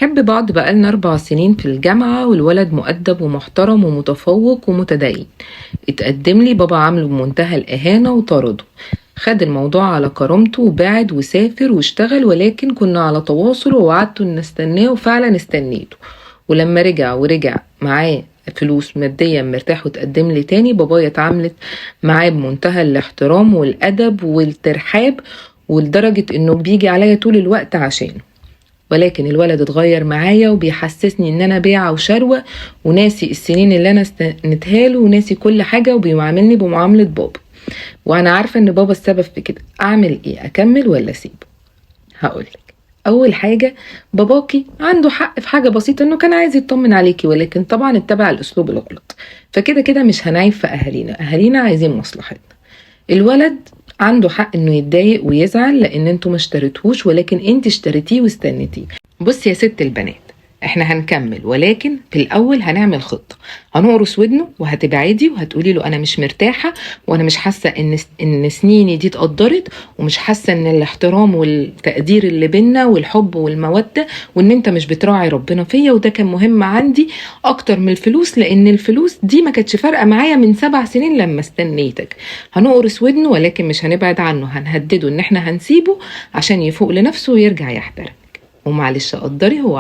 بنحب بعض بقالنا 4 سنين في الجامعة، والولد مؤدب ومحترم ومتفوق ومتدين. اتقدم لي، بابا عامله بمنتهى الإهانة وطرده. خد الموضوع على كرامته وبعد وسافر واشتغل، ولكن كنا على تواصل ووعدته ان استناه، وفعلا استنيته. ولما رجع معاه فلوس ماديا مرتاح وتقدم لي تاني، بابايا اتعاملت معاه بمنتهى الاحترام والأدب والترحاب، ولدرجة انه بيجي عليا طول الوقت عشانه. ولكن الولد اتغير معايا وبيحسسني ان انا بيعة وشروة، وناسي السنين اللي انا استنتها له، وناسي كل حاجة، وبيعاملني بمعاملة بابا. وانا عارفة ان بابا السبب في كده. اعمل ايه؟ اكمل ولا اسيبه؟ هقولك. اول حاجة، باباكي عنده حق في حاجة بسيطة، انه كان عايز يطمن عليكي، ولكن طبعا اتبع الاسلوب الغلط. فكده كده مش هنعيب في اهالينا عايزين مصلحتنا. الولد عنده حق انه يتضايق ويزعل، لان انتوا ما اشتريتهوش، ولكن انت اشتريتيه واستنيتيه. بص يا ست البنات، احنا هنكمل، ولكن في الاول هنعمل خطة. هنقرص ودنه، وهتبعدي وهتقولي له انا مش مرتاحة، وانا مش حاسة ان سنيني دي اتقدرت، ومش حاسة ان الاحترام والتقدير اللي بينا والحب والمودة، وان انت مش بتراعي ربنا فيا، وده كان مهم عندي اكتر من الفلوس، لان الفلوس دي ما كانتش فارقة معايا من 7 سنين لما استنيتك. هنقرص ودنه، ولكن مش هنبعد عنه، هنهدده ان احنا هنسيبه عشان يفوق لنفسه ويرجع يحترم. ومعلش قدري، هو